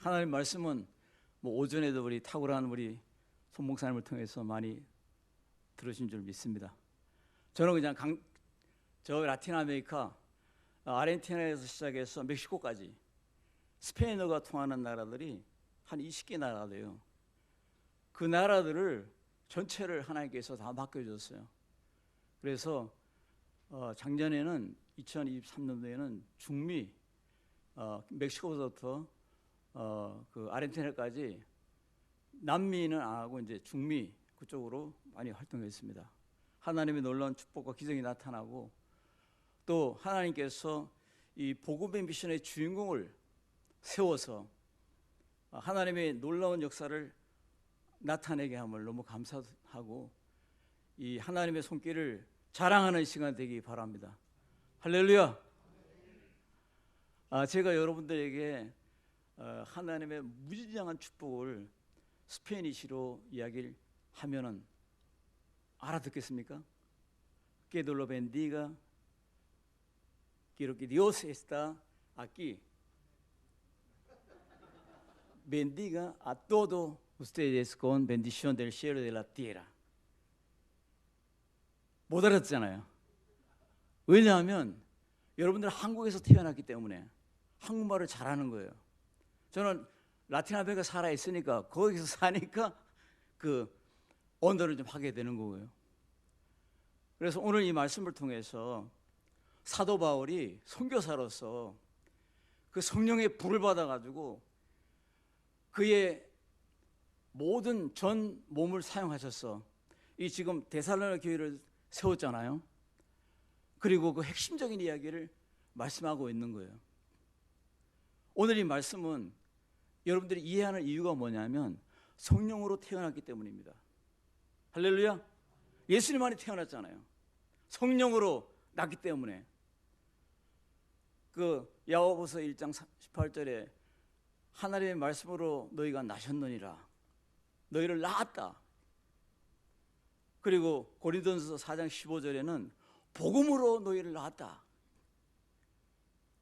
하나님 말씀은 뭐 오전에도 우리 탁월한 우리 손 목사님을 통해서 많이 들으신 줄 믿습니다. 저는 그냥 저 라틴 아메리카 아르헨티나에서 시작해서 멕시코까지 스페인어가 통하는 나라들이 한 20개 나라가 돼요. 그 나라들을 전체를 하나님께서 다 맡겨주셨어요. 그래서 작년에는 2023년도에는 중미 멕시코부터 그 아르헨티나까지 남미는 안 하고 이제 중미 그쪽으로 많이 활동했습니다. 하나님의 놀라운 축복과 기적이 나타나고 또 하나님께서 이 복음의 미션의 주인공을 세워서 하나님의 놀라운 역사를 나타내게 함을 너무 감사하고 이 하나님의 손길을 자랑하는 시간 되기 바랍니다. 할렐루야. 제가 여러분들에게 하나님의 무지장한 축복을 스페니시로 이야기를 하면은 알아듣겠습니까? Que Dios lo bendiga. Quiero que Dios está aquí. Bendiga a todos ustedes con bendición del cielo y de la tierra. 못 알았잖아요. 왜냐하면 여러분들 한국에서 태어났기 때문에 한국말을 잘하는 거예요. 저는 라틴 아메리카 살아 있으니까 거기서 사니까 그 언어를 좀 하게 되는 거고요. 그래서 오늘 이 말씀을 통해서 사도 바울이 선교사로서 그 성령의 불을 받아가지고 그의 모든 전 몸을 사용하셔서 이 지금 데살로니가 교회를 세웠잖아요. 그리고 그 핵심적인 이야기를 말씀하고 있는 거예요. 오늘 이 말씀은 여러분들이 이해하는 이유가 뭐냐면 성령으로 태어났기 때문입니다. 할렐루야. 예수님 안에 태어났잖아요. 성령으로 났기 때문에. 그 야고보서 1장 18절에 하나님의 말씀으로 너희가 나셨느니라. 너희를 낳았다. 그리고 고린도전서 4장 15절에는 복음으로 너희를 낳았다.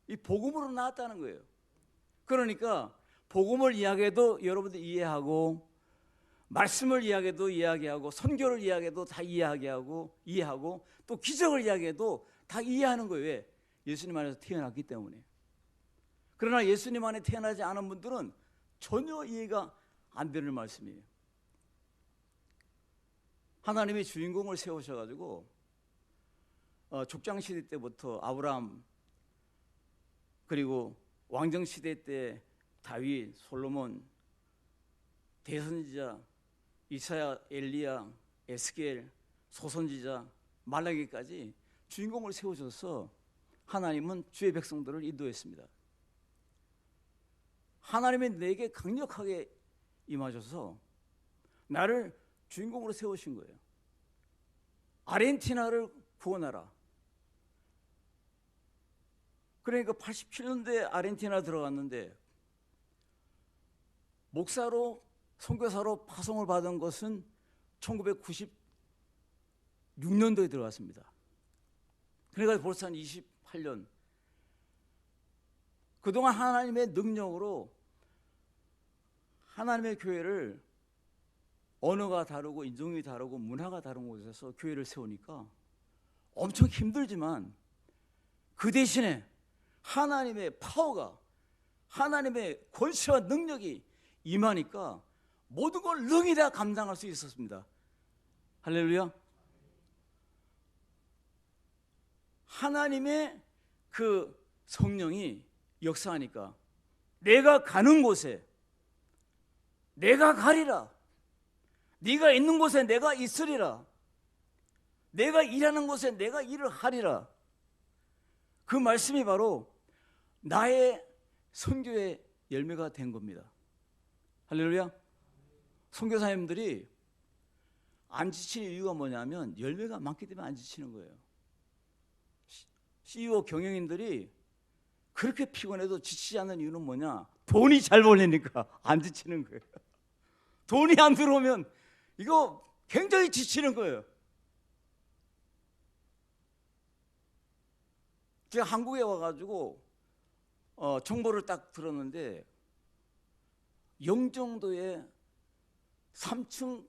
이 복음으로 낳았다는 거예요. 그러니까 복음을 이야기해도 여러분들 이해하고 말씀을 이야기해도 이야기하고 선교를 이야기해도 다 이해하고 또 기적을 이야기해도 다 이해하는 거예요. 왜? 예수님 안에서 태어났기 때문에. 그러나 예수님 안에 태어나지 않은 분들은 전혀 이해가 안 되는 말씀이에요. 하나님의 주인공을 세우셔가지고 족장시대 때부터 아브라함 그리고 왕정시대 때 다윗, 솔로몬, 대선지자, 이사야, 엘리야, 에스겔, 소선지자, 말라기까지 주인공을 세우셔서 하나님은 주의 백성들을 인도했습니다. 하나님의 내게 강력하게 임하셔서 나를 주인공으로 세우신 거예요. 아르헨티나를 구원하라. 그러니까 87년도에 아르헨티나 들어갔는데 목사로 선교사로 파송을 받은 것은 1996년도에 들어갔습니다. 그러니까 벌써 한 28년. 그동안 하나님의 능력으로 하나님의 교회를 언어가 다르고 인종이 다르고 문화가 다른 곳에서 교회를 세우니까 엄청 힘들지만 그 대신에 하나님의 파워가 하나님의 권세와 능력이 임하니까 모든 걸 능히 다 감당할 수 있었습니다. 할렐루야. 하나님의 그 성령이 역사하니까 내가 가는 곳에 내가 가리라. 네가 있는 곳에 내가 있으리라. 내가 일하는 곳에 내가 일을 하리라. 그 말씀이 바로 나의 선교의 열매가 된 겁니다. 할렐루야. 선교사님들이 안 지치는 이유가 뭐냐면 열매가 많기 때문에 안 지치는 거예요. CEO 경영인들이 그렇게 피곤해도 지치지 않는 이유는 뭐냐? 돈이 잘 벌리니까 안 지치는 거예요. 돈이 안 들어오면 이거 굉장히 지치는 거예요. 제가 한국에 와가지고 정보를 딱 들었는데 영종도에 3층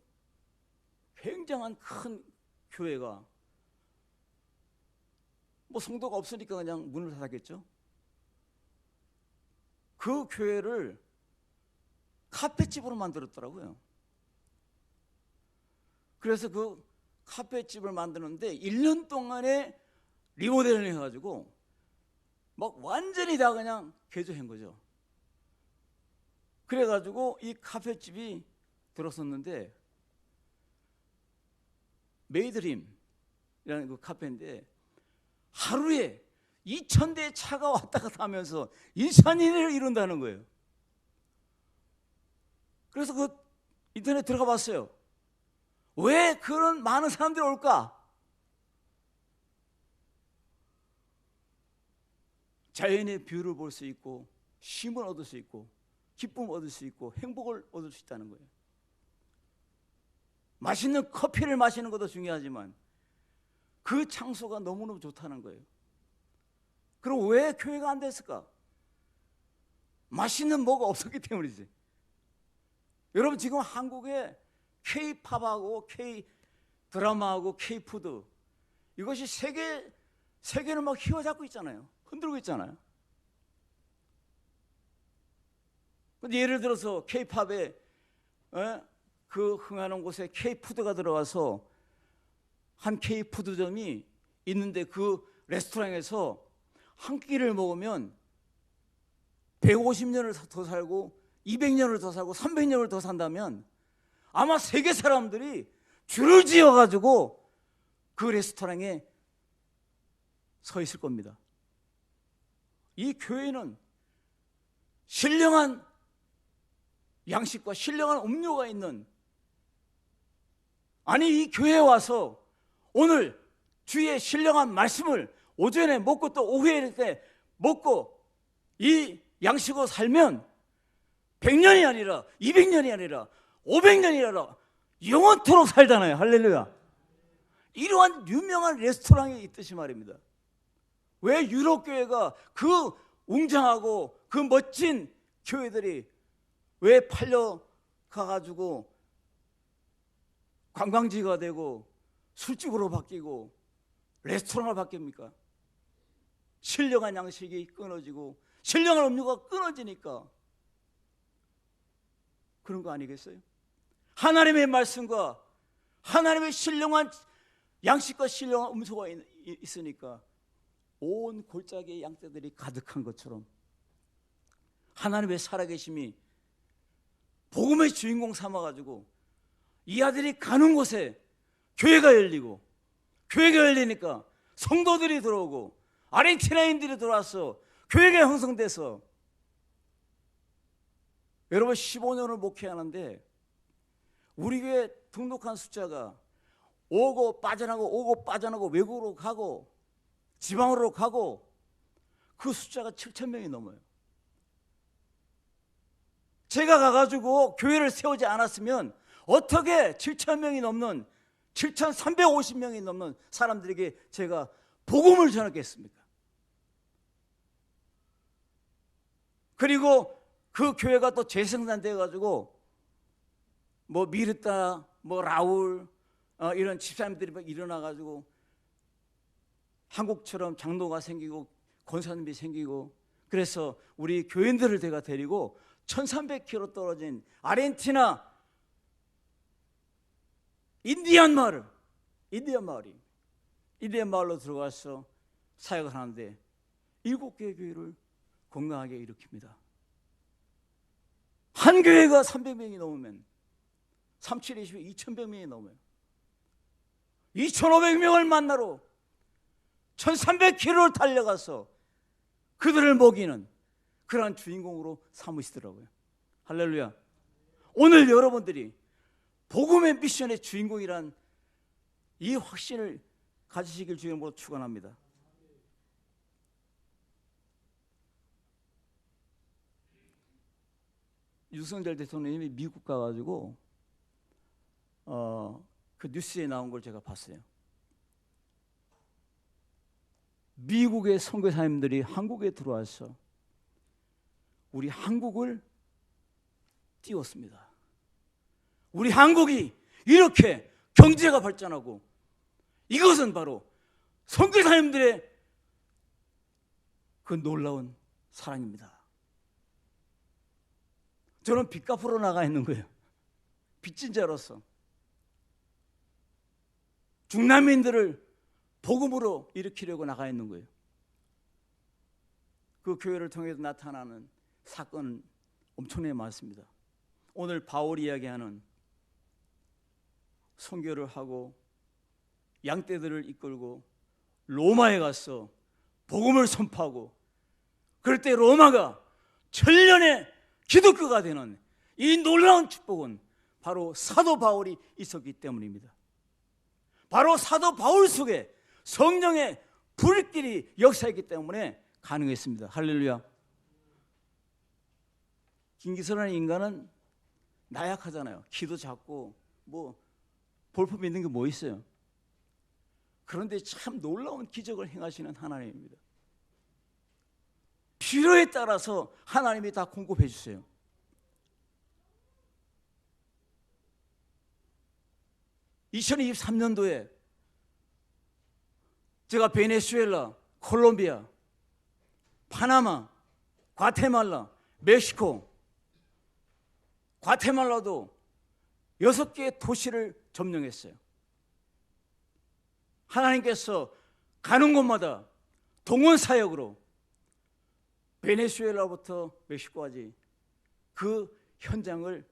굉장한 큰 교회가 뭐 성도가 없으니까 그냥 문을 닫았겠죠. 그 교회를 카페집으로 만들었더라고요. 그래서 그 카페집을 만드는데 1년 동안에 리모델링 해가지고 막 완전히 다 그냥 개조한 거죠. 그래가지고 이 카페집이 들었었는데 메이드림이라는 그 카페인데 하루에 2,000대의 차가 왔다 갔다 하면서 인산인해를 이룬다는 거예요. 그래서 그 인터넷 들어가 봤어요. 왜 그런 많은 사람들이 올까? 자연의 뷰를 볼 수 있고 쉼을 얻을 수 있고 기쁨을 얻을 수 있고 행복을 얻을 수 있다는 거예요. 맛있는 커피를 마시는 것도 중요하지만 그 장소가 너무너무 좋다는 거예요. 그럼 왜 교회가 안 됐을까? 맛있는 뭐가 없었기 때문이지. 여러분 지금 한국에 K-팝하고 K-드라마하고 K-푸드 이것이 세계를 막 휘어잡고 있잖아요. 흔들고 있잖아요. 근데 예를 들어서 K-팝에 그 흥하는 곳에 K-푸드가 들어와서 한 K-푸드점이 있는데 그 레스토랑에서 한 끼를 먹으면 150년을 더 살고 200년을 더 살고 300년을 더 산다면 아마 세계 사람들이 줄을 지어가지고 그 레스토랑에 서 있을 겁니다. 이 교회는 신령한 양식과 신령한 음료가 있는, 아니 이 교회에 와서 오늘 주의 신령한 말씀을 오전에 먹고 또 오후에 때 먹고 이 양식으로 살면 100년이 아니라 200년이 아니라 500년이 아니라 영원토록 살잖아요. 할렐루야. 이러한 유명한 레스토랑이 있듯이 말입니다. 왜 유럽 교회가 그 웅장하고 그 멋진 교회들이 왜 팔려가가지고 관광지가 되고 술집으로 바뀌고 레스토랑을 바뀝니까? 신령한 양식이 끊어지고 신령한 음료가 끊어지니까 그런 거 아니겠어요? 하나님의 말씀과 하나님의 신령한 양식과 신령한 음료가 있으니까 온 골짜기의 양떼들이 가득한 것처럼 하나님의 살아계심이 복음의 주인공 삼아가지고 이 아들이 가는 곳에 교회가 열리고, 교회가 열리니까 성도들이 들어오고 아르헨티나인들이 들어와서 교회가 형성돼서, 여러분 15년을 목회하는데 우리 교회 등록한 숫자가 오고 빠져나고 외국으로 가고 지방으로 가고 그 숫자가 7,000명이 넘어요. 제가 가가지고 교회를 세우지 않았으면 어떻게 7,000명이 넘는 7,350명이 넘는 사람들에게 제가 복음을 전하겠습니까? 그리고 그 교회가 또 재생산돼 가지고 뭐 미르타, 뭐 라울 이런 집사님들이 막 일어나 가지고 한국처럼 장로가 생기고 권사님이 생기고, 그래서 우리 교인들을 제가 데리고 1,300km 떨어진 아르헨티나 인디안 마을로 들어가서 사역을 하는데 7개의 교회를 건강하게 일으킵니다. 한 교회가 300명이 넘으면 3720에 2,100명이 넘어요. 2,500명을 만나러 1,300km를 달려가서 그들을 먹이는 그러한 주인공으로 삼으시더라고요. 할렐루야. 오늘 여러분들이 복음의 미션의 주인공이란 이 확신을 가지시길 주님으로 축원합니다. 윤석열 대통령이 미국 가가지고 그 뉴스에 나온 걸 제가 봤어요. 미국의 선교사님들이 한국에 들어와서 우리 한국을 띄웠습니다. 우리 한국이 이렇게 경제가 발전하고 이것은 바로 선교사님들의 그 놀라운 사랑입니다. 저는 빚 갚으러 나가 있는 거예요. 빚진 자로서 중남인들을 복음으로 일으키려고 나가 있는 거예요. 그 교회를 통해서 나타나는 사건은 엄청나게 많습니다. 오늘 바울이 이야기하는 선교를 하고 양떼들을 이끌고 로마에 가서 복음을 선포하고 그럴 때 로마가 천년의 기독교가 되는 이 놀라운 축복은 바로 사도 바울이 있었기 때문입니다. 바로 사도 바울 속에 성령의 불길이 역사했기 때문에 가능했습니다. 할렐루야. 김기선이라는 인간은 나약하잖아요. 키도 작고 뭐 볼품 있는 게 뭐 있어요. 그런데 참 놀라운 기적을 행하시는 하나님입니다. 필요에 따라서 하나님이 다 공급해 주세요. (2023년도에) 제가 베네수엘라, 콜롬비아, 파나마, 과테말라, 멕시코, 과테말라도 6개의 도시를 점령했어요. 하나님께서 가는 곳마다 동원 사역으로 베네수엘라부터 멕시코까지 그 현장을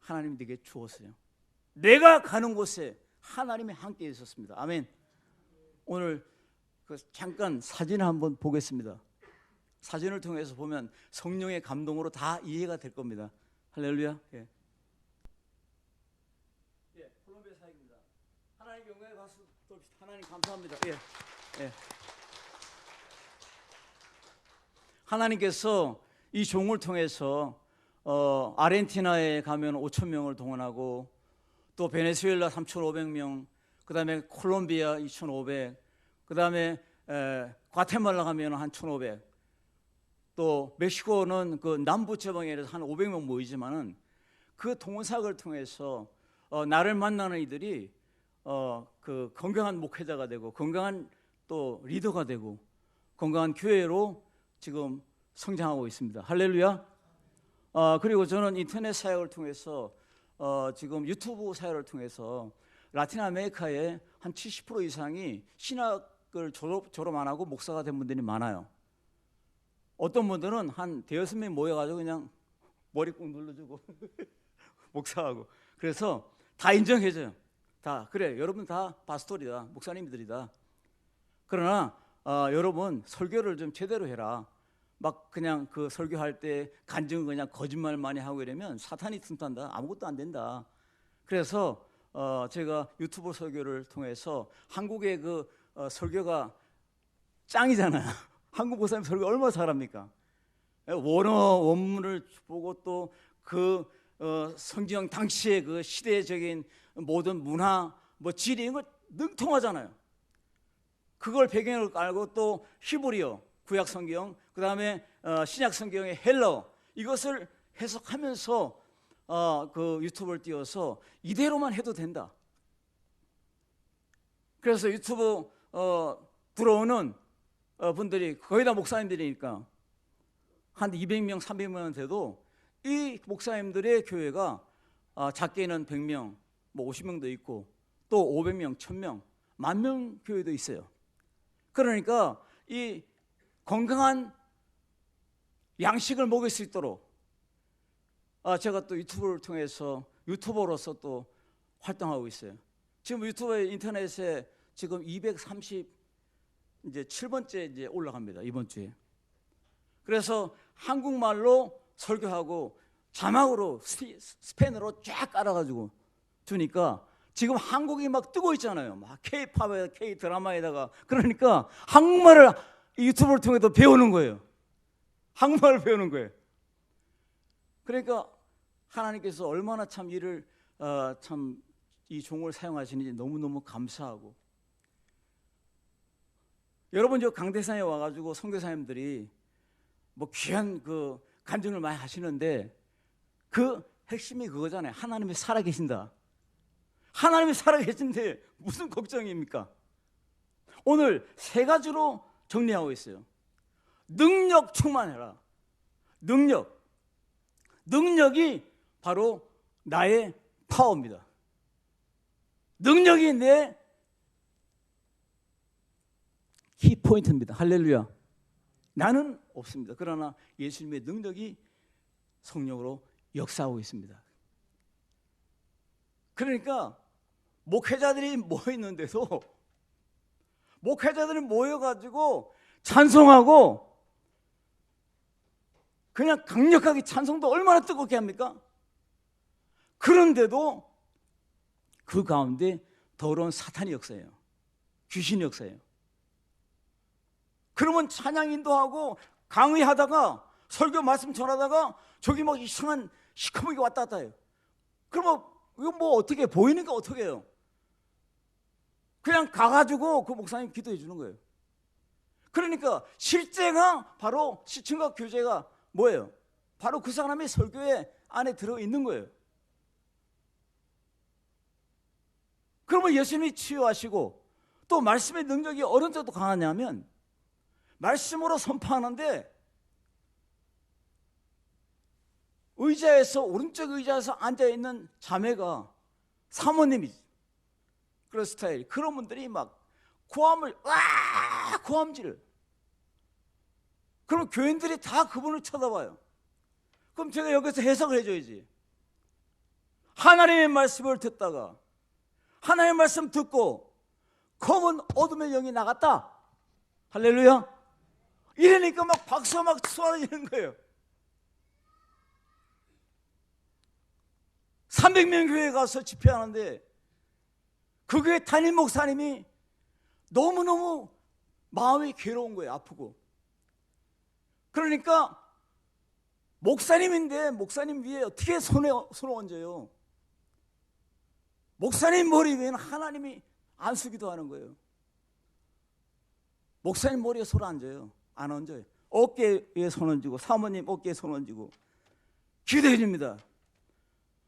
하나님에게 주었어요. 내가 가는 곳에 하나님이 함께 있었습니다. 아멘. 오늘 잠깐 사진을 한번 보겠습니다. 사진을 통해서 보면 성령의 감동으로 다 이해가 될 겁니다. 할렐루야. 예. 콜롬비아 사역입니다. 하나님 영광의 박수 돌립시다. 하나님 감사합니다. 예. 예. 하나님께서 이 종을 통해서 아르헨티나에 가면 5천 명을 동원하고 또 베네수엘라 3,500명, 그 다음에 콜롬비아 2,500, 그 다음에 과테말라 가면 한 1,500, 또 멕시코는 그 남부 지방에 한 500명 모이지만은 그 동원사역을 통해서 나를 만나는 이들이 그 건강한 목회자가 되고 건강한 또 리더가 되고 건강한 교회로 지금 성장하고 있습니다. 할렐루야. 그리고 저는 인터넷 사역을 통해서 지금 유튜브 사역을 통해서 라틴 아메리카의 한 70% 이상이 신학을 졸업 안 하고 목사가 된 분들이 많아요. 어떤 분들은 한 대여섯 명 모여가지고 그냥 머리 꾹 눌러주고 목사하고 그래서 다 인정해줘요. 다 그래 여러분 다 파스토리다 목사님들이다. 그러나 여러분 설교를 좀 제대로 해라. 막 그냥 그 설교할 때 간증은 그냥 거짓말 많이 하고 이러면 사탄이 틈탄다. 아무것도 안 된다. 그래서 제가 유튜브 설교를 통해서 한국의 그 설교가 짱이잖아요. 한국 목사님 설교 얼마나 잘합니까? 원어원문을 보고 또 그 성경 당시의 그 시대적인 모든 문화, 뭐 지리 이런 거 능통하잖아요. 그걸 배경으로 깔고 또 히브리어 구약 성경, 그 다음에 신약 성경의 헬러 이것을 해석하면서 그 유튜브를 띄워서 이대로만 해도 된다. 그래서 유튜브 들어오는 분들이 거의 다 목사님들이니까 한 200명, 300명 돼도 이 목사님들의 교회가 작게는 100명, 뭐 50명도 있고 또 500명, 1000명, 10,000명 교회도 있어요. 그러니까 이 건강한 양식을 먹을 수 있도록 제가 또 유튜브를 통해서 유튜버로서 또 활동하고 있어요. 지금 유튜브에 인터넷에 지금 237번째 이제 올라갑니다. 이번 주에. 그래서 한국말로 설교하고 자막으로 스페인어로 쫙 깔아가지고 주니까 지금 한국이 막 뜨고 있잖아요. 막 K-팝에 K-드라마에다가 그러니까 한국말을 유튜브를 통해서 배우는 거예요. 한국말을 배우는 거예요. 그러니까 하나님께서 얼마나 참 이를 참 이 종을 사용하시는지 너무너무 감사하고 여러분 저 강대상에 와가지고 선교사님들이 뭐 귀한 그 간증을 많이 하시는데 그 핵심이 그거잖아요. 하나님이 살아계신다. 하나님이 살아계신데 무슨 걱정입니까? 오늘 세 가지로 정리하고 있어요. 능력 충만해라. 능력이 바로 나의 파워입니다. 능력이 내 키포인트입니다. 할렐루야. 나는 없습니다. 그러나 예수님의 능력이 성령으로 역사하고 있습니다. 그러니까 목회자들이 모여있는데도 목회자들이 모여가지고 찬송하고 그냥 강력하게 찬송도 얼마나 뜨겁게 합니까? 그런데도 그 가운데 더러운 사탄이 역사해요. 귀신이 역사해요. 그러면 찬양 인도하고 강의하다가 설교 말씀 전하다가 저기 막 이상한 시커멓게 왔다 갔다 해요. 그러면 이거 뭐 어떻게 보이니까 어떻게 해요? 그냥 가가지고 그 목사님 기도해 주는 거예요. 그러니까 실제가 바로 시청각 교제가 뭐예요? 바로 그 사람의 설교에 안에 들어있는 거예요. 그러면 예수님이 치유하시고 또 말씀의 능력이 어느 정도 강하냐면 말씀으로 선포하는데 오른쪽 의자에서 앉아있는 자매가 사모님이 그런 스타일. 그런 분들이 막 고함질을. 그럼 교인들이 다 그분을 쳐다봐요. 그럼 제가 여기서 해석을 해줘야지. 하나님의 말씀을 듣다가 하나님의 말씀 듣고 검은 어둠의 영이 나갔다. 할렐루야. 이러니까 막 박수가 막 쏟아지는 거예요. 300명 교회에 가서 집회하는데 그 교회 담임 목사님이 너무너무 마음이 괴로운 거예요. 아프고. 그러니까 목사님인데 목사님 위에 어떻게 손을 얹어요? 목사님 머리 위에는 하나님이 안수기도 하는 거예요. 목사님 머리에 손 안 얹어요. 안 얹어요. 어깨에 손 얹고 사모님 어깨에 손 얹고 기도해 줍니다.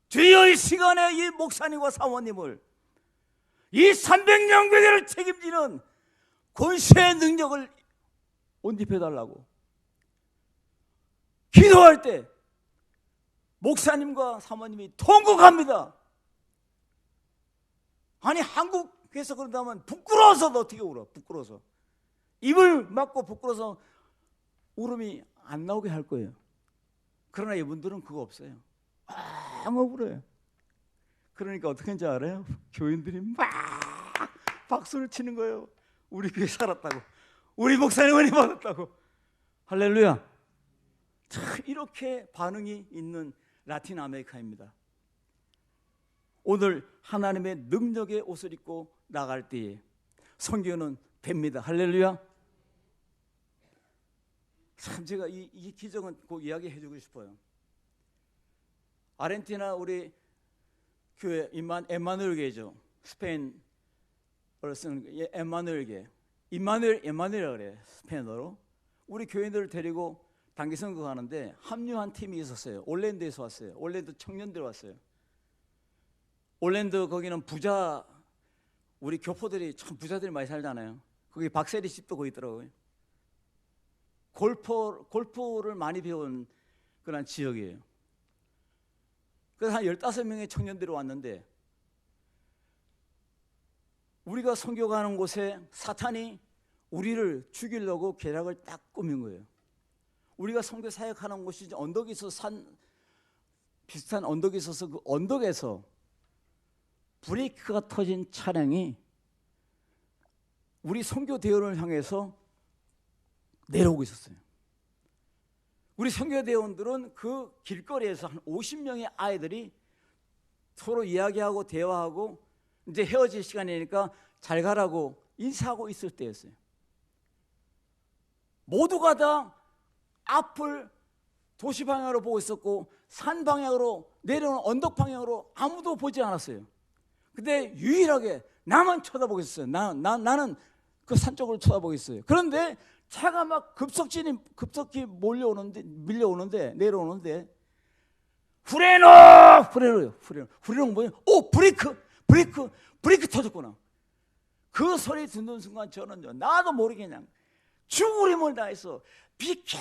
주여 이 시간에 이 목사님과 사모님을 이 300년 교회를 책임지는 권세의 능력을 온입해달라고 기도할 때 목사님과 사모님이 통곡합니다. 아니 한국에서 그런다면 부끄러워서 어떻게 울어? 부끄러워서 입을 막고 부끄러워서 울음이 안 나오게 할 거예요. 그러나 이분들은 그거 없어요. 막 울어요. 그러니까 어떻게 하는지 알아요? 교인들이 막 박수를 치는 거예요. 우리 교회 살았다고, 우리 목사님 은혜 받았다고. 할렐루야. 참 이렇게 반응이 있는 라틴 아메리카입니다. 오늘 하나님의 능력의 옷을 입고 나갈 때에 선교는 됩니다. 할렐루야. 참 제가 이 기적은 꼭 이야기해 주고 싶어요. 아르헨티나 우리 교회 엠마누엘 교회죠. 스페인어를 쓰는 엠마누엘 교회. 엠마누엘이라고 그래요. 스페인어로. 우리 교인들을 데리고 단기 선교 가는데 합류한 팀이 있었어요. 올랜도에서 왔어요. 올랜도 청년들 왔어요. 올랜도 거기는 부자, 우리 교포들이 참 부자들이 많이 살잖아요. 거기 박세리 집도 거기 있더라고요. 골프를 많이 배운 그런 지역이에요. 그래서 한 15명의 청년들이 왔는데 우리가 선교 가는 곳에 사탄이 우리를 죽이려고 계략을 딱 꾸민 거예요. 우리가 선교 사역하는 곳이 언덕에 있어서 비슷한 언덕이 있어서 그 언덕에서 브레이크가 터진 차량이 우리 선교 대원을 향해서 내려오고 있었어요. 우리 선교 대원들은 그 길거리에서 한 50명의 아이들이 서로 이야기하고 대화하고 이제 헤어질 시간이니까 잘 가라고 인사하고 있을 때였어요. 모두가 다 앞을 도시 방향으로 보고 있었고 산 방향으로 내려오는 언덕 방향으로 아무도 보지 않았어요. 근데 유일하게 나만 쳐다보고 있었어요. 나는 그 산 쪽을 쳐다보고 있어요. 그런데 차가 막 급속히 밀려오는데 내려오는데 후레노. 후레노 뭐냐? 오, 브레이크 터졌구나. 그 소리 듣는 순간 저는요, 나도 모르게 그냥 죽을 힘을 다해서 비켜.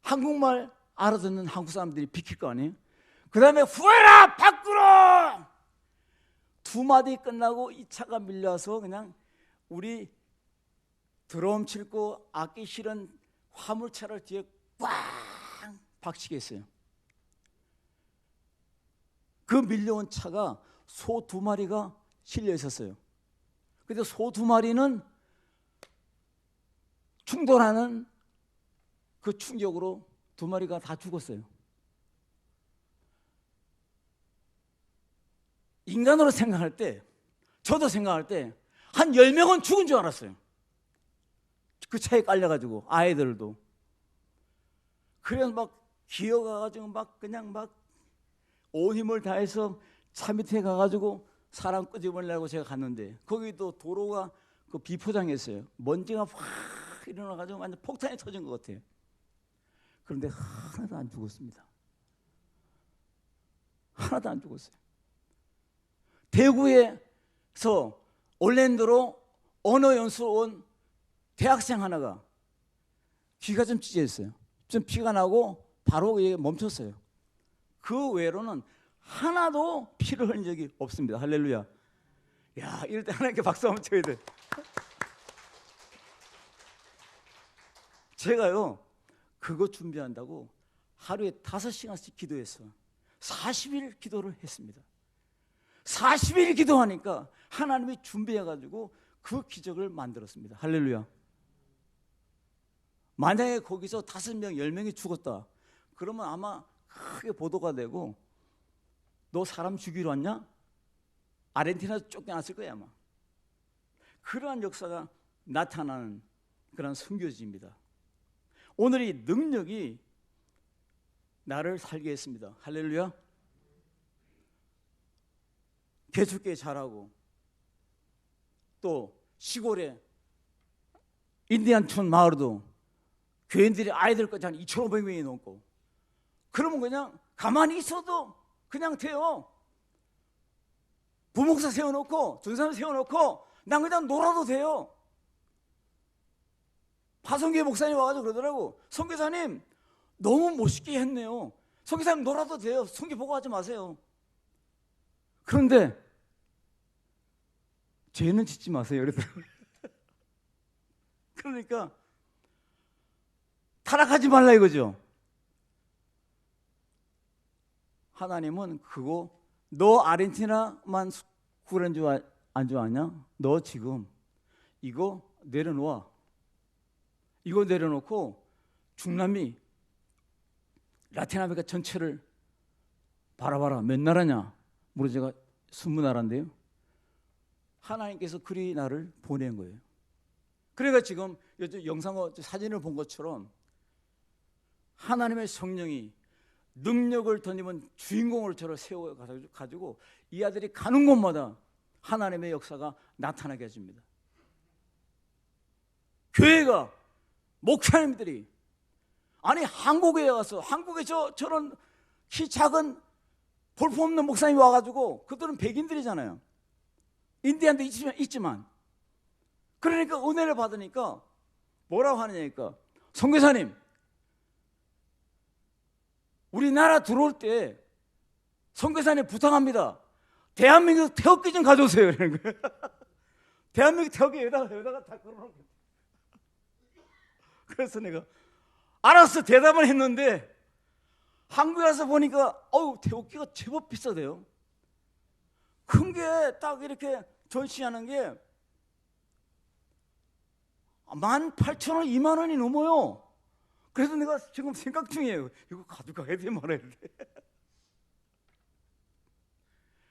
한국말 알아듣는 한국 사람들이 비킬 거 아니에요? 그 다음에 후회라 밖으로. 두 마디 끝나고 이 차가 밀려서 그냥 우리 드럼 칠고 악기 실은 화물차를 뒤에 꽝 박치게 했어요. 그 밀려온 차가 소 2마리가 실려 있었어요. 근데 소 2마리는 충돌하는 그 충격으로 2마리가 다 죽었어요. 인간으로 생각할 때, 저도 생각할 때 한 10명은 죽은 줄 알았어요. 그 차에 깔려가지고 아이들도. 그래서 막 기어가가지고 막 그냥 막 온 힘을 다해서 차 밑에 가가지고 사람 끄집어내려고 제가 갔는데, 거기도 도로가 그 비포장했어요. 먼지가 확 일어나가지고 완전 폭탄이 터진 것 같아요. 그런데 하나도 안 죽었습니다. 하나도 안 죽었어요. 대구에서 올랜도로 언어 연수 온 대학생 하나가 귀가 좀 찢어졌어요. 좀 피가 나고 바로 멈췄어요. 그 외로는 하나도 피를 흘린 적이 없습니다. 할렐루야. 야, 이럴 때 하나님께 박수 한번 쳐야 돼. 제가요, 그거 준비한다고 하루에 5시간씩 기도했어요. 40일 기도를 했습니다. 40일 기도하니까 하나님이 준비해가지고 그 기적을 만들었습니다. 할렐루야. 만약에 거기서 5명, 10명이 죽었다, 그러면 아마 크게 보도가 되고, 너 사람 죽이러 왔냐? 아르헨티나에서 쫓겨났을 거야 아마. 그러한 역사가 나타나는 그런 선교지입니다. 오늘 이 능력이 나를 살게 했습니다. 할렐루야. 개축교회 잘하고, 또 시골에 인디안촌 마을도 교인들이 아이들까지 한 2,500명이 넘고, 그러면 그냥 가만히 있어도 그냥 돼요. 부목사 세워놓고 전사님 세워놓고 난 그냥 놀아도 돼요. 파송교회 목사님 와가지고 그러더라고. 선교사님 너무 멋있게 했네요. 선교사님 놀아도 돼요. 선교 보고 하지 마세요. 그런데 죄는 짓지 마세요. 이러더라고요. 그러니까 타락하지 말라 이거죠. 하나님은 그거, 너 아르헨티나만 구한 줄 안 좋아하냐? 너 지금 이거 내려놓아. 이거 내려놓고 중남미, 라틴 아메리카 전체를 바라봐라. 몇 나라냐? 물론 제가 20나라인데요. 하나님께서 그리 나를 보낸 거예요. 그러니까 지금 영상 사진을 본 것처럼 하나님의 성령이 능력을 던지면 주인공을 저를 세워가지고 이 아들이 가는 곳마다 하나님의 역사가 나타나게 해줍니다. 교회가, 목사님들이, 아니 한국에 가서, 한국에 저런 키 작은 볼품없는 목사님이 와가지고, 그들은 백인들이잖아요. 인디안도 있지만, 그러니까 은혜를 받으니까 뭐라고 하느냐니까, 선교사님 우리나라 들어올 때 선교사님 부탁합니다. 대한민국 태극기 좀 가져오세요. 이러는 거예요. 대한민국 태극기 여기다가 다 걸어놓고. 그래서 내가 알았어 대답을 했는데, 한국에 와서 보니까 태극기가 제법 비싸대요. 큰 게 딱 이렇게 전시하는 게 18,000원, 2만 원이 넘어요. 그래서 내가 지금 생각 중이에요. 이거 가져가야 돼 말아야 돼.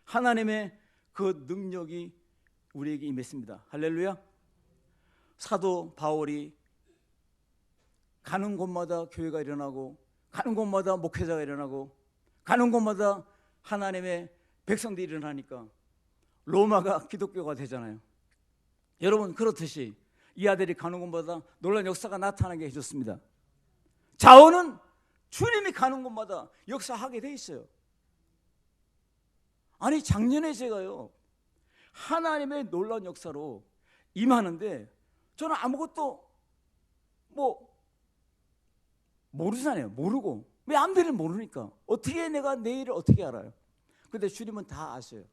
하나님의 그 능력이 우리에게 임했습니다. 할렐루야. 사도 바울이 가는 곳마다 교회가 일어나고, 가는 곳마다 목회자가 일어나고, 가는 곳마다 하나님의 백성들이 일어나니까 로마가 기독교가 되잖아요. 여러분, 그렇듯이 이 아들이 가는 곳마다 놀라운 역사가 나타나게 해줬습니다. 자원은 주님이 가는 곳마다 역사하게 돼 있어요. 아니 작년에 제가요 하나님의 놀라운 역사로 임하는데 저는 아무것도 모르잖아요. 모르고 왜 남들은 모르니까 어떻게 내가 내일을 어떻게 알아요? 근데 주님은 다 아셔요.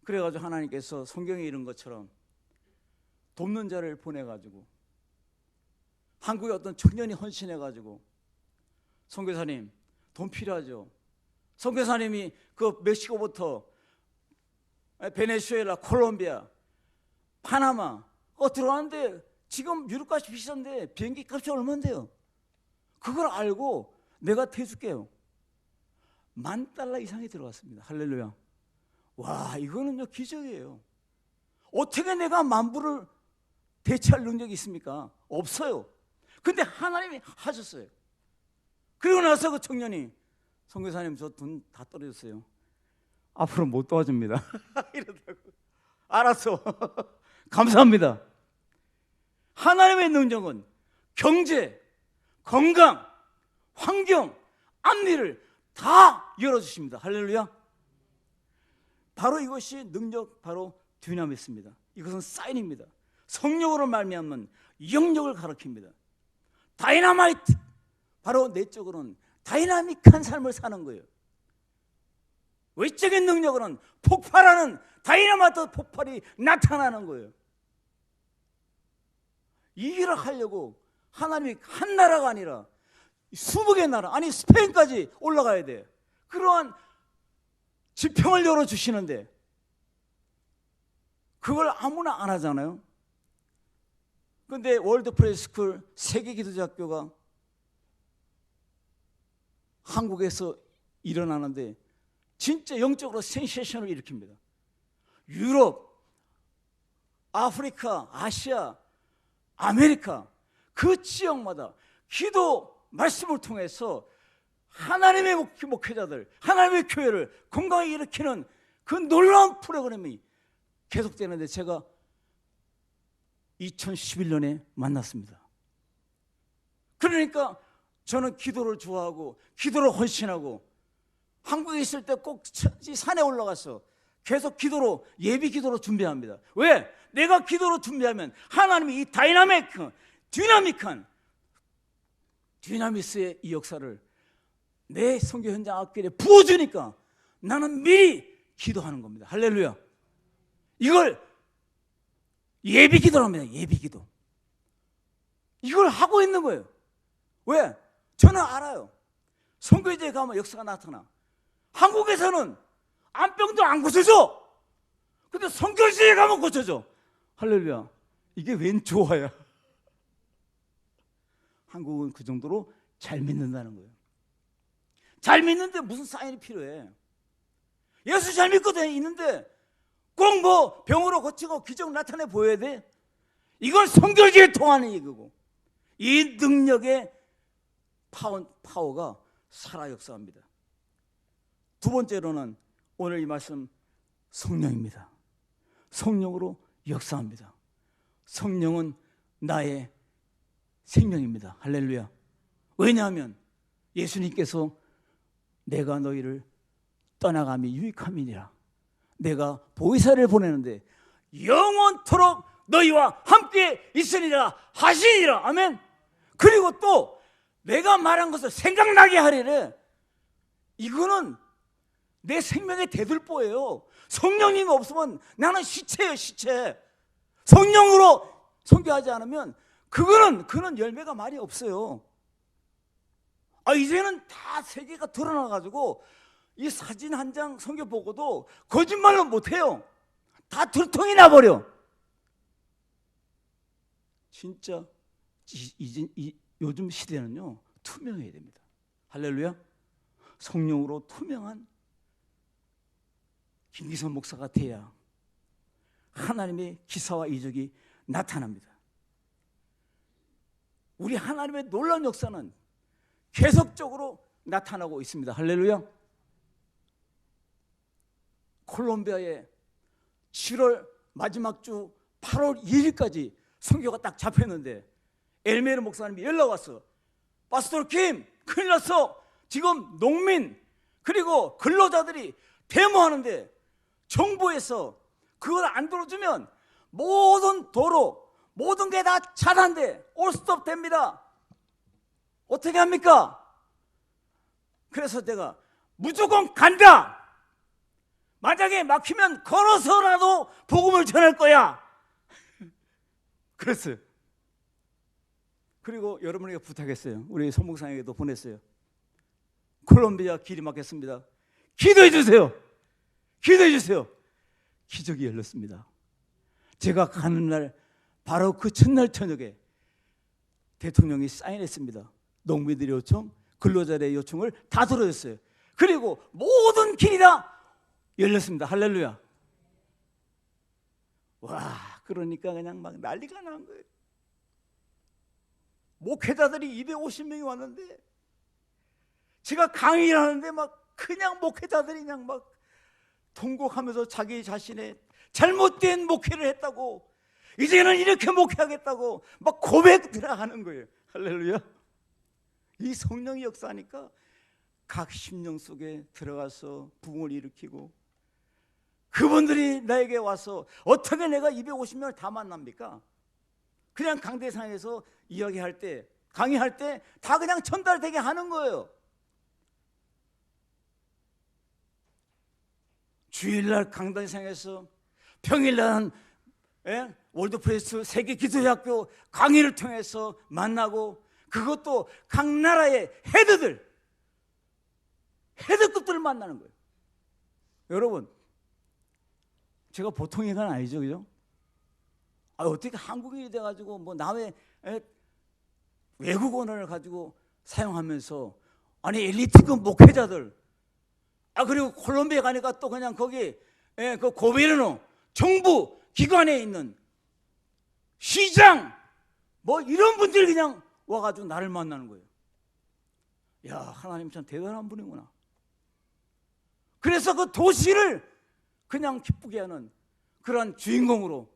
그래가지고 하나님께서 성경에 이런 것처럼 돕는 자를 보내가지고 한국의 어떤 청년이 헌신해가지고 선교사님 돈 필요하죠. 선교사님이 그 멕시코부터 베네수엘라, 콜롬비아, 파나마 들어왔는데 지금 유럽까지 비싼데 비행기 값이 얼마인데요? 그걸 알고 내가 대줄게요. $10,000 이상이 들어갔습니다. 할렐루야. 와, 이거는요 기적이에요. 어떻게 내가 $10,000을 대체할 능력이 있습니까? 없어요. 근데 하나님이 하셨어요. 그리고 나서 그 청년이 선교사님 저 돈 다 떨어졌어요. 앞으로 못 도와줍니다. 이러다고. 알았어. 감사합니다. 하나님의 능력은 경제, 건강, 환경, 앞일을 다 열어주십니다. 할렐루야. 바로 이것이 능력, 바로 dynamit입니다. 이것은 사인입니다. 성령으로 말미암는 영역을 가리킵니다. 다이나마이트, 바로 내적으로는 다이나믹한 삶을 사는 거예요. 외적인 능력으로는 폭발하는 다이나마이트 폭발이 나타나는 거예요. 이 일을 하려고 하나님이 한 나라가 아니라 20개 나라, 아니 스페인까지 올라가야 돼. 그러한 지평을 열어주시는데 그걸 아무나 안 하잖아요. 그런데 월드 프레스쿨 세계 기도자학교가 한국에서 일어나는데 진짜 영적으로 센세이션을 일으킵니다. 유럽, 아프리카, 아시아, 아메리카 그 지역마다 기도 말씀을 통해서 하나님의 목회자들, 하나님의 교회를 건강하게 일으키는 그 놀라운 프로그램이 계속되는데 제가 2011년에 만났습니다. 그러니까 저는 기도를 좋아하고 기도를 헌신하고 한국에 있을 때 꼭 산에 올라가서 계속 기도로 예비 기도로 준비합니다. 왜? 내가 기도로 준비하면 하나님이 이 디나믹한 디나미스의 이 역사를 내 선교 현장 앞길에 부어주니까 나는 미리 기도하는 겁니다. 할렐루야. 이걸 예비 기도로 합니다. 예비 기도. 이걸 하고 있는 거예요. 왜? 저는 알아요. 선교지에 가면 역사가 나타나. 한국에서는 암병도 안 고쳐져. 근데 선교지에 가면 고쳐져. 할렐루야. 이게 웬 조화야. 한국은 그 정도로 잘 믿는다는 거예요. 잘 믿는데 무슨 사인이 필요해? 예수 잘 믿고 있는데 꼭 병으로 고치고 기적 나타내 보여야 돼? 이건 선교지에 통하는 얘기고 이 능력의 파워가 살아 역사합니다. 두 번째로는 오늘 이 말씀 성령입니다. 성령으로 역사합니다. 성령은 나의 생명입니다. 할렐루야. 왜냐하면 예수님께서 내가 너희를 떠나감이 유익함이니라. 내가 보혜사를 보내는데 영원토록 너희와 함께 있으리라 하시니라. 아멘. 그리고 또 내가 말한 것을 생각나게 하리래. 이거는 내 생명의 대들보예요. 성령님이 없으면 나는 시체예요. 시체. 성령으로 선교하지 않으면 그는 열매가 많이 없어요. 이제는 다 세계가 드러나가지고 이 사진 한 장 성경 보고도 거짓말로 못해요. 다 들통이 나버려. 진짜 요즘 시대는요 투명해야 됩니다. 할렐루야. 성령으로 투명한 김기선 목사가 돼야 하나님의 기사와 이적이 나타납니다. 우리 하나님의 놀라운 역사는 계속적으로 나타나고 있습니다. 할렐루야. 콜롬비아에 7월 마지막 주 8월 2일까지 선교가 딱 잡혔는데 엘메르 목사님이 연락 왔어. 파스토 김, 큰일 났어. 지금 농민 그리고 근로자들이 데모하는데 정부에서 그걸 안 들어주면 모든 도로, 모든 게 다 차단돼. 올스톱 됩니다. 어떻게 합니까? 그래서 제가 무조건 간다. 만약에 막히면 걸어서라도 복음을 전할 거야. 그랬어요. 그리고 여러분에게 부탁했어요. 우리 손목상에게도 보냈어요. 콜롬비아 길이 막혔습니다. 기도해 주세요. 기도해 주세요. 기적이 열렸습니다. 제가 가는 날 바로 그 첫날 저녁에 대통령이 사인했습니다. 농민들의 요청, 근로자들의 요청을 다 들어줬어요. 그리고 모든 길이 다 열렸습니다. 할렐루야. 와, 그러니까 그냥 막 난리가 난 거예요. 목회자들이 250명이 왔는데 제가 강의를 하는데 막 그냥 목회자들이 그냥 막 통곡하면서 자기 자신의 잘못된 목회를 했다고, 이제는 이렇게 목회하겠다고 막 고백들 하는 거예요. 할렐루야. 이 성령이 역사하니까 각 심령 속에 들어가서 부흥을 일으키고, 그분들이 나에게 와서 어떻게 내가 250명을 다 만납니까? 그냥 강대상에서 이야기할 때, 강의할 때 다 그냥 전달되게 하는 거예요. 주일날 강단상에서 평일날 월드프레스 세계기도학교 강의를 통해서 만나고, 그것도 각 나라의 헤드급들을 만나는 거예요. 여러분, 제가 보통 인간 아니죠, 그죠? 어떻게 한국인이 돼가지고 뭐 남의 외국 언어를 가지고 사용하면서, 아니 엘리트급 목회자들, 그리고 콜롬비아 가니까 또 그냥 거기 그 고베르노 정부 기관에 있는 시장 뭐 이런 분들이 그냥 와가지고 나를 만나는 거예요. 야, 하나님 참 대단한 분이구나. 그래서 그 도시를 그냥 기쁘게 하는 그러한 주인공으로,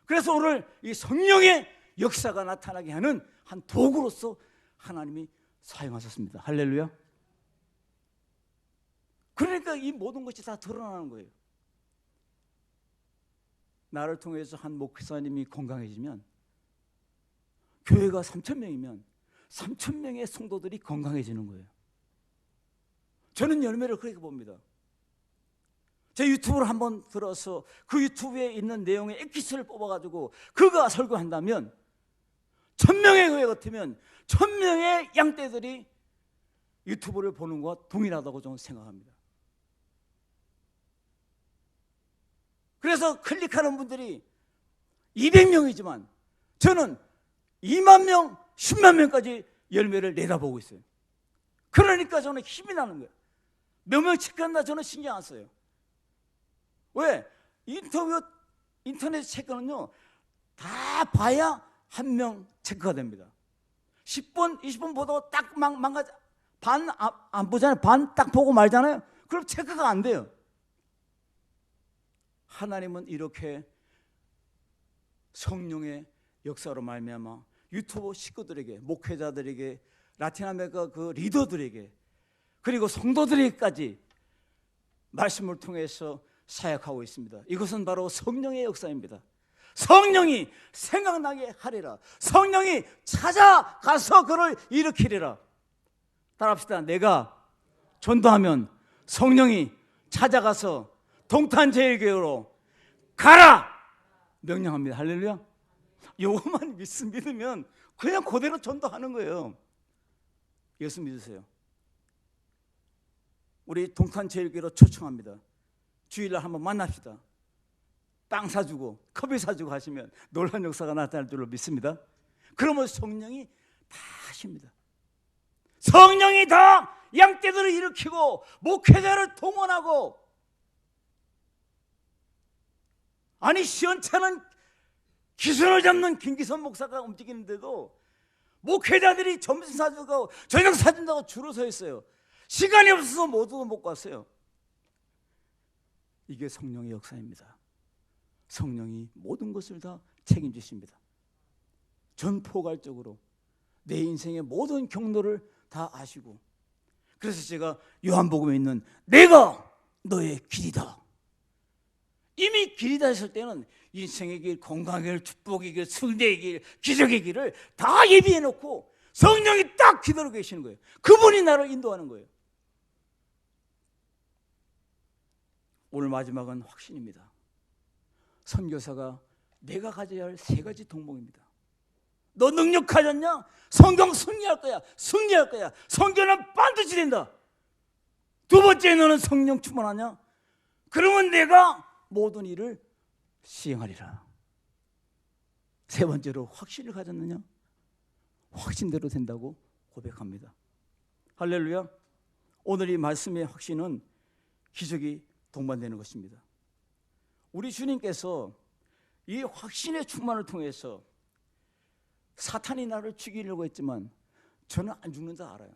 그래서 오늘 이 성령의 역사가 나타나게 하는 한 도구로서 하나님이 사용하셨습니다. 할렐루야. 그러니까 이 모든 것이 다 드러나는 거예요. 나를 통해서 한 목사님이 건강해지면, 교회가 3,000명이면 3,000명의 성도들이 건강해지는 거예요. 저는 열매를 그렇게 봅니다. 제 유튜브를 한번 들어서 그 유튜브에 있는 내용의 엑기스를 뽑아가지고 그가 설교한다면 1,000명의 교회 같으면 1,000명의 양떼들이 유튜브를 보는 것과 동일하다고 저는 생각합니다. 그래서 클릭하는 분들이 200명이지만 저는 2만 명, 10만 명까지 열매를 내다보고 있어요. 그러니까 저는 힘이 나는 거예요. 몇 명 체크한다 저는 신경 안 써요. 왜? 인터넷 체크는요, 다 봐야 한 명 체크가 됩니다. 10분, 20분 보다가 딱 망가져, 반 안 보잖아요. 반 딱 보고 말잖아요. 그럼 체크가 안 돼요. 하나님은 이렇게 성령의 역사로 말미암아 유튜브 식구들에게, 목회자들에게, 라틴 아메리카 그 리더들에게, 그리고 성도들에게까지 말씀을 통해서 사역하고 있습니다. 이것은 바로 성령의 역사입니다. 성령이 생각나게 하리라. 성령이 찾아가서 그를 일으키리라. 따라합시다. 내가 전도하면 성령이 찾아가서 동탄제일교회로 가라 명령합니다. 할렐루야. 요것만 믿으면 그냥 그대로 전도하는 거예요. 예수 믿으세요. 우리 동탄제일교회로 초청합니다. 주일날 한번 만납시다. 빵 사주고 커피 사주고 하시면 놀라운 역사가 나타날 줄로 믿습니다. 그러면 성령이 다 하십니다. 성령이 다 양떼들을 일으키고 목회자를 동원하고, 아니 시원찮은 기선을 잡는 김기선 목사가 움직이는데도 목회자들이 점심 사주고 저녁 사준다고 줄을 서 있어요. 시간이 없어서 모두 못 갔어요. 이게 성령의 역사입니다. 성령이 모든 것을 다 책임지십니다. 전포갈적으로 내 인생의 모든 경로를 다 아시고, 그래서 제가 요한복음에 있는 내가 너의 길이다, 이미 길이다 했을 때는 인생의 길, 건강의 길, 축복의 길, 승리의 길, 기적의 길을 다 예비해 놓고 성령이 딱 기다리고 계시는 거예요. 그분이 나를 인도하는 거예요. 오늘 마지막은 확신입니다. 선교사가 내가 가져야 할 세 가지 덕목입니다. 너 능력 가졌냐? 성경 승리할 거야. 승리할 거야. 선교는 반드시 된다. 두 번째, 너는 성령 충만하냐? 그러면 내가 모든 일을 시행하리라. 세 번째로, 확신을 가졌느냐? 확신대로 된다고 고백합니다. 할렐루야. 오늘 이 말씀의 확신은 기적이 동반되는 것입니다. 우리 주님께서 이 확신의 충만을 통해서 사탄이 나를 죽이려고 했지만 저는 안 죽는 줄 알아요.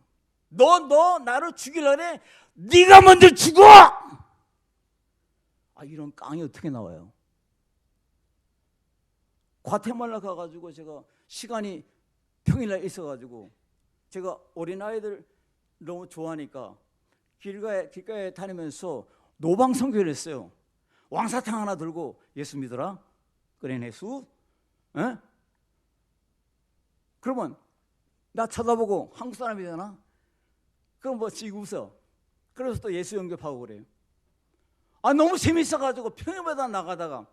너 나를 죽이려고 해? 네가 먼저 죽어! 이런 깡이 어떻게 나와요? 과테말라 가가지고 제가 시간이 평일날 있어가지고 제가 어린아이들 너무 좋아하니까 길가에 다니면서 노방 선교를 했어요. 왕사탕 하나 들고 예수 믿어라. 그래 예수? 에? 그러면 나 쳐다보고 한국 사람이잖아. 그럼 뭐 지금 웃어. 그래서 또 예수 영접하고 그래요. 너무 재밌어가지고 평일마다 나가다가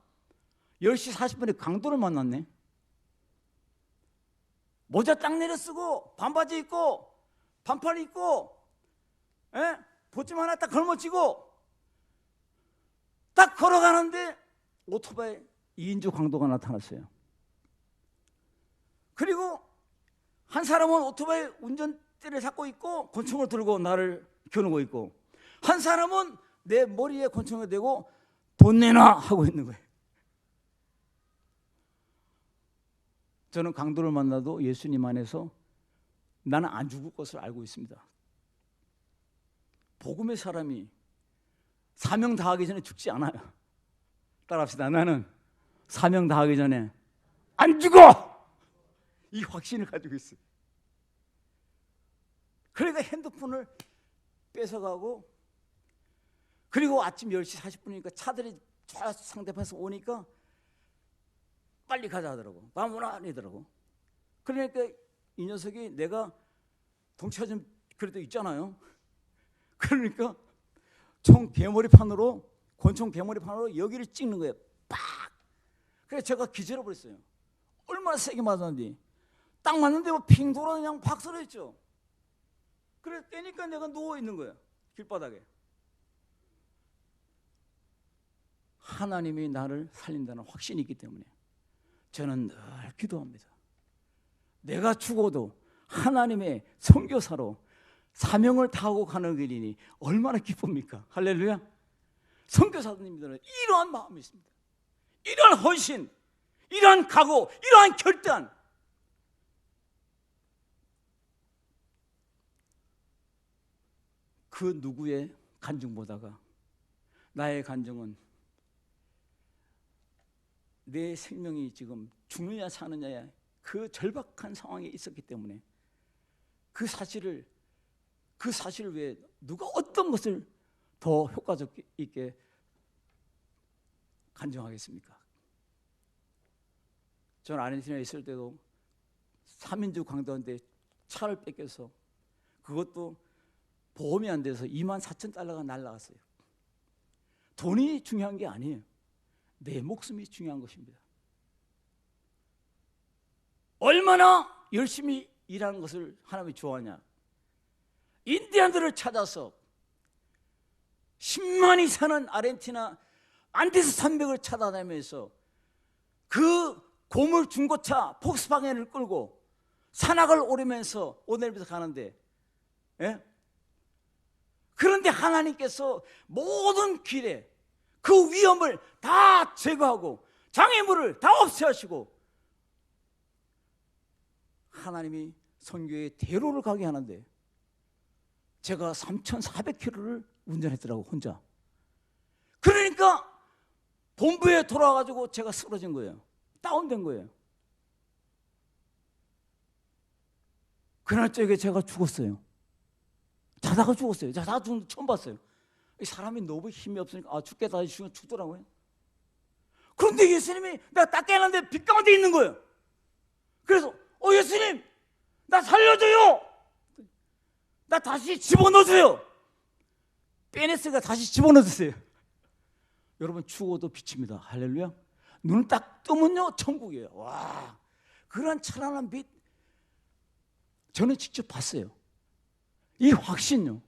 10시 40분에 강도를 만났네. 모자 딱 내려 쓰고 반바지 입고 반팔 입고 보침 하나 딱 걸머쥐고 딱 걸어가는데 오토바이 2인조 강도가 나타났어요. 그리고 한 사람은 오토바이 운전대를 잡고 있고 권총을 들고 나를 겨누고 있고, 한 사람은 내 머리에 권총을 대고 돈 내놔 하고 있는 거예요. 저는 강도를 만나도 예수님 안에서 나는 안 죽을 것을 알고 있습니다. 복음의 사람이 사명 다하기 전에 죽지 않아요. 따라합시다. 나는 사명 다하기 전에 안 죽어! 이 확신을 가지고 있어요. 그러니까 핸드폰을 뺏어가고, 그리고 아침 10시 40분이니까 차들이 저 상대편에서 오니까 빨리 가자 하더라고. 마무나 아니더라고. 그러니까 이 녀석이 내가 덩치가 좀 그래도 있잖아요. 그러니까 총 개머리판으로, 권총 개머리판으로 여기를 찍는 거예요. 팍! 그래서 제가 기절해 버렸어요. 얼마나 세게 맞았는지. 딱 맞는데 뭐 핑 돌아 그냥 팍 쓰러졌죠. 그래 깨니까 내가 누워 있는 거야. 길바닥에. 하나님이 나를 살린다는 확신이 있기 때문에 저는 늘 기도합니다. 내가 죽어도 하나님의 선교사로 사명을 다하고 가는 길이니 얼마나 기쁩니까? 할렐루야. 선교사님들은 이러한 마음이 있습니다. 이러한 헌신, 이러한 각오, 이러한 결단. 그 누구의 간증보다가 나의 간증은 내 생명이 지금 죽느냐 사느냐의 그 절박한 상황에 있었기 때문에 그 사실을 위해 누가 어떤 것을 더 효과적 있게 간증하겠습니까? 저는 아르헨티나에 있을 때도 3인조 강도한테 차를 뺏겨서 그것도 보험이 안 돼서 24,000달러가 날라갔어요. 돈이 중요한 게 아니에요. 내 목숨이 중요한 것입니다. 얼마나 열심히 일하는 것을 하나님이 좋아하냐. 인디안들을 찾아서 10만이 사는 아르헨티나 안데스 산맥을 찾아다니면서 그 고물 중고차 폭스바겐을 끌고 산악을 오르면서 오늘부터 가는데, 그런데 하나님께서 모든 길에 그 위험을 다 제거하고 장애물을 다 없애하시고 하나님이 선교의 대로를 가게 하는데 제가 3,400km를 운전했더라고 혼자. 그러니까 본부에 돌아와가지고 제가 쓰러진 거예요. 다운된 거예요. 그날 저녁에 제가 죽었어요. 자다가 죽었어요. 자다가 죽는 거 처음 봤어요. 이 사람이 너무 힘이 없으니까 죽겠다 싶으면 죽더라고요. 그런데 예수님이 내가 딱 깨는데 빛 가운데 있는 거예요. 그래서 예수님 나 살려줘요. 나 다시 집어넣어줘요. 빼냈으니까 다시 집어넣어주세요. 여러분 죽어도 빛입니다. 할렐루야. 눈을 딱 뜨면요 천국이에요. 와, 그런 찬란한 빛 저는 직접 봤어요. 이 확신요.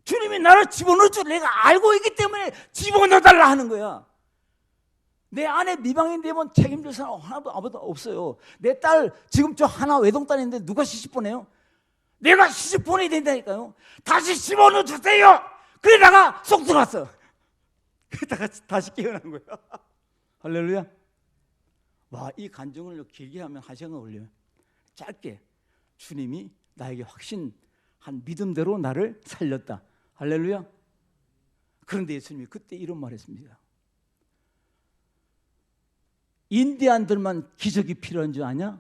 주님이 나를 집어넣을 줄 내가 알고 있기 때문에 집어넣어달라 하는 거야. 내 아내 미방인 되면 책임질 사람 하나도 아무도 없어요. 내 딸 지금 저 하나 외동딸인데 누가 시집 보내요? 내가 시집 보내야 된다니까요. 다시 집어넣어 주세요. 그러다가 쏙 들어왔어. 그러다가 다시 깨어난 거예요. 할렐루야. 와, 이 간증을 길게 하면 1시간 걸려요. 짧게 주님이 나에게 확신한 믿음대로 나를 살렸다. 할렐루야. 그런데 예수님이 그때 이런 말 했습니다. 인디안들만 기적이 필요한 줄 아냐?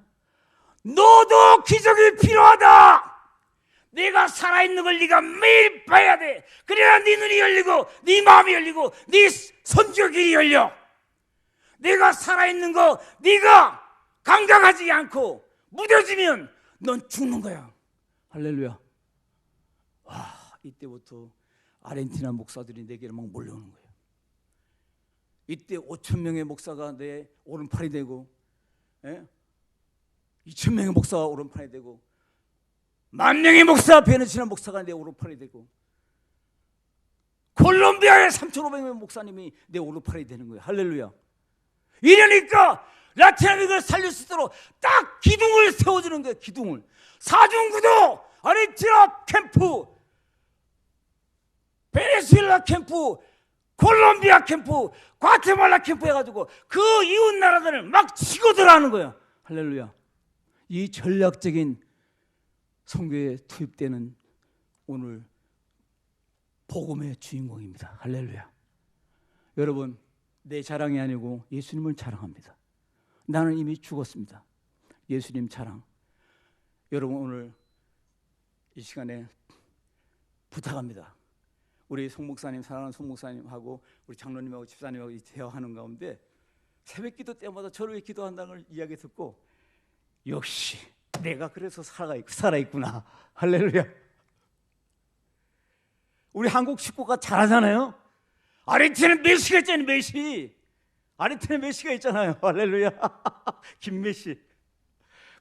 너도 기적이 필요하다. 네가 살아있는 걸 네가 매일 봐야 돼. 그래야 네 눈이 열리고 네 마음이 열리고 네 선지의 길이 열려. 네가 살아있는 거 네가 감각하지 않고 무뎌지면 넌 죽는 거야. 할렐루야. 와, 이때부터 아르헨티나 목사들이 내게로 막 몰려오는 거예요. 이때 5,000명의 목사가 내 오른팔이 되고 2,000명의 목사가 오른팔이 되고 10,000명의 목사, 베네치아 목사가 내 오른팔이 되고 콜롬비아의 3,500명의 목사님이 내 오른팔이 되는 거예요. 할렐루야. 이러니까 라틴 아메리카를 살릴 수 있도록 딱 기둥을 세워주는 거예요. 기둥을. 사중구도 아르헨티나 캠프, 베네수엘라 캠프, 콜롬비아 캠프, 과테말라 캠프 해가지고 그 이웃 나라들을 막 치고 들어가는 거예요. 할렐루야. 이 전략적인 선교에 투입되는 오늘 복음의 주인공입니다. 할렐루야. 여러분, 내 자랑이 아니고 예수님을 자랑합니다. 나는 이미 죽었습니다. 예수님 자랑. 여러분, 오늘 이 시간에 부탁합니다. 우리 송 목사님, 사랑하는 송 목사님하고 우리 장로님하고 집사님하고 대화하는 가운데 새벽 기도 때마다 저를 위해 기도한다는 걸 이야기 듣고 역시 내가 그래서 살아있구나. 할렐루야. 우리 한국 축구가 잘하잖아요. 아르헨티나는 메시가 있잖아요. 메시. 아르헨티나 메시가 있잖아요. 할렐루야. 김메시.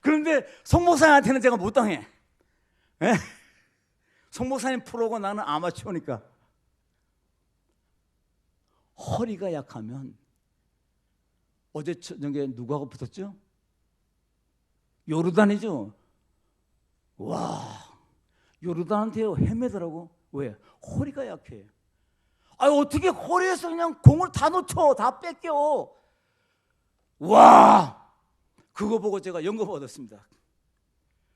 그런데 송 목사님한테는 제가 못 당해. 송 목사님 프로고 나는 아마추어니까. 허리가 약하면 어제 저녁에 누구하고 붙었죠? 요르단이죠. 와, 요르단한테요 헤매더라고. 왜? 허리가 약해. 어떻게 허리에서 그냥 공을 다 놓쳐, 다 뺏겨. 와, 그거 보고 제가 연금 얻었습니다.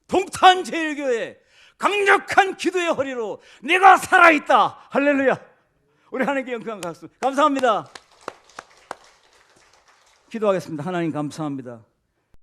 동탄제일교회 강력한 기도의 허리로 내가 살아있다. 할렐루야. 우리 하나님께 영광 감사합니다. 기도하겠습니다. 하나님 감사합니다.